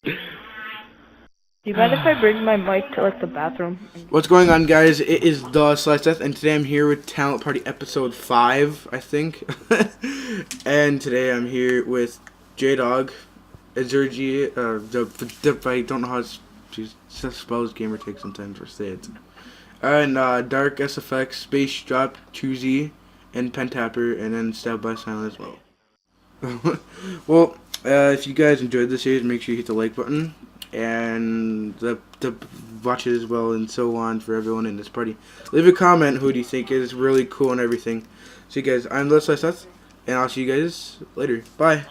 Do you mind if I bring my mic to like the bathroom? What's going on, guys? It is the Slice Death, and today I'm here with Talent Party episode 5, I think. And today I'm here with J-Dog, Azurgi, I don't know how it's spells gamertag sometimes, or say it. And Dark SFX, Space Drop, Choosy, and Pentapper, and then Stab by Silent as well. Well, if you guys enjoyed this series, make sure you hit the like button and the watch it as well, and so on for everyone in this party. Leave a comment who do you think is really cool and everything. So you guys, I'm Leslie Seth, and I'll see you guys later. Bye.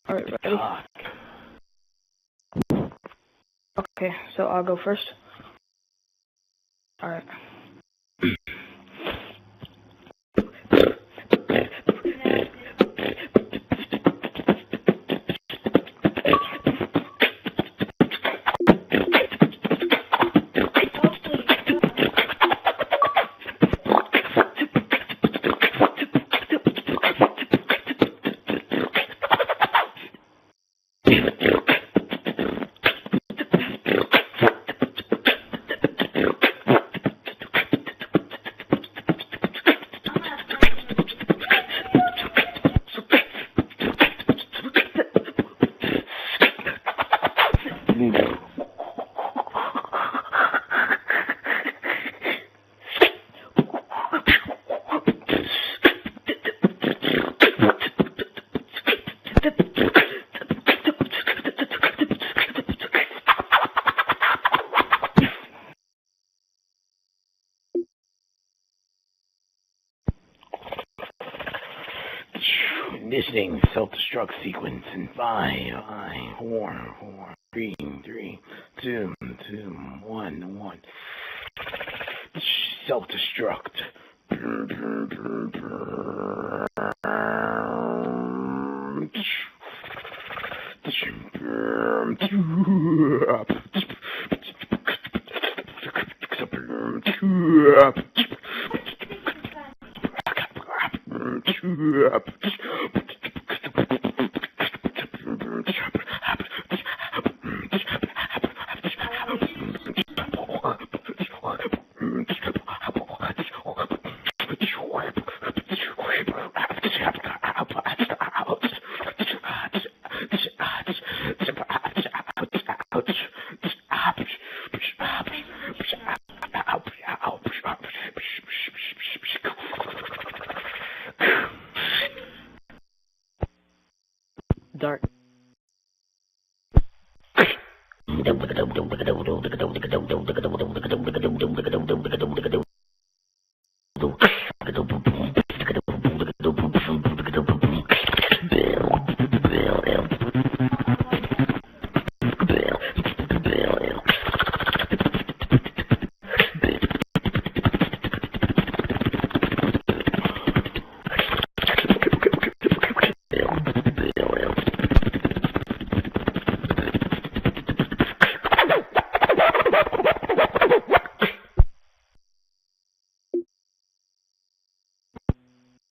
Alright, ready? Okay, so I'll go first. Alright. Conditioning self-destruct sequence in 5, 4, 3, 2, 1. Self-destruct. Dark.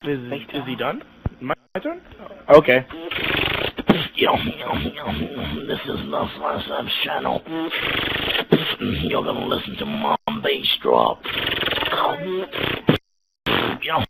Is he done? My turn? Okay. Yo, this is the Slice Up channel. You're gonna listen to Mom Bass Drop. Yo.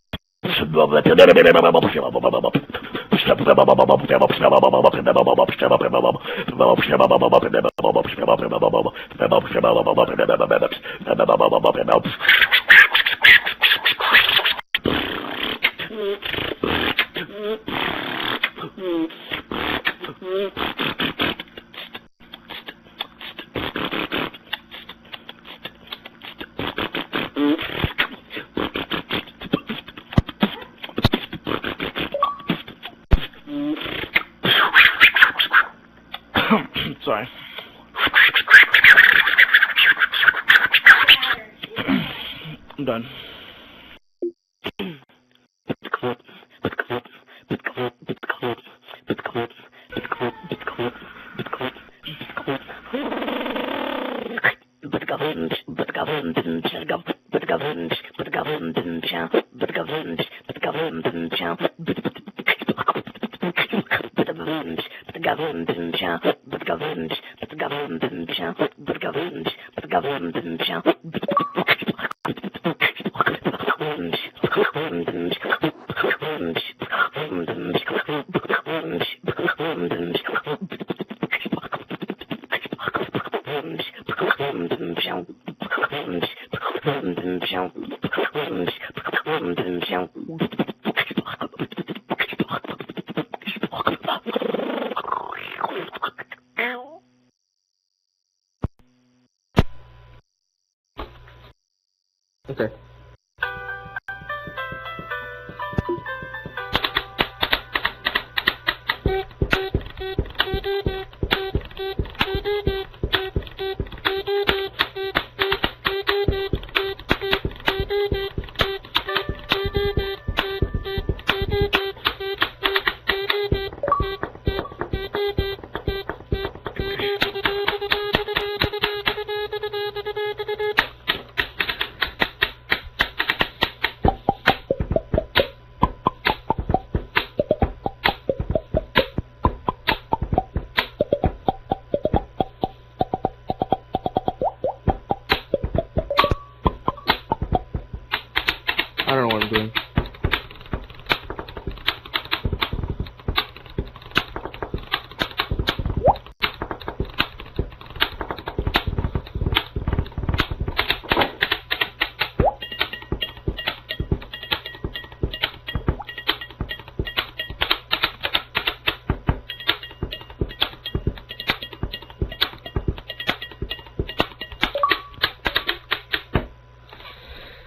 Sorry. I'm done. Okay. I don't know what I'm doing.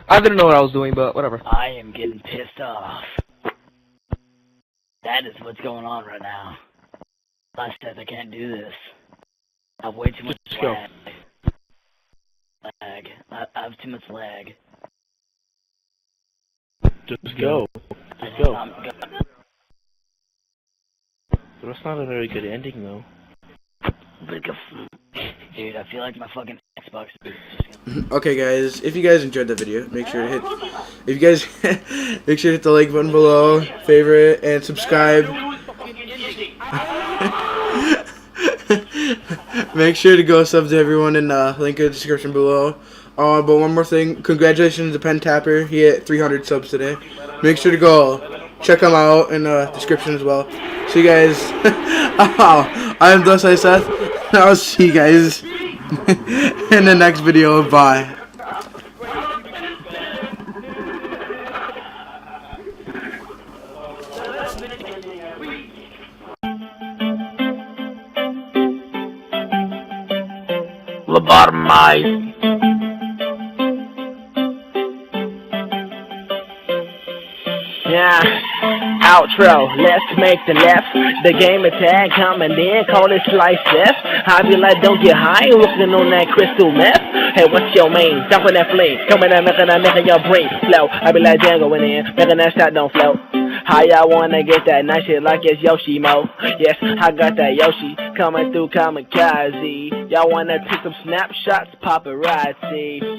I didn't know what I was doing, but whatever. I am getting pissed off. That is what's going on right now. I said I can't do this. I have way too much Just go. lag. I have too much lag. Just go. I Just go. I'm go- That's not a very good ending, though. Dude, I feel like my fucking Xbox is just gonna... Okay, guys, if you guys enjoyed the video, make sure to hit, if you guys, make sure to hit the like button below, favorite, and subscribe. Make sure to go sub to everyone in the link in the description below. But one more thing, congratulations to Pen Tapper. He hit 300 subs today. Make sure to go check him out in the description as well. See you guys. I'm Dusai Seth. I'll see you guys in the next video. Bye. Lobotomized. Yeah, outro, let's make the left. The game attack coming in, call it slice left. I be like, don't get high, looking on that crystal meth. Hey, what's your main? Dumping that flame, coming out, making your brain flow. I be like, damn, going in, making that shot don't float. How y'all wanna get that nice shit like it's Yoshi Mo? Yes, I got that Yoshi coming through kamikaze. Y'all wanna take some snapshots, paparazzi.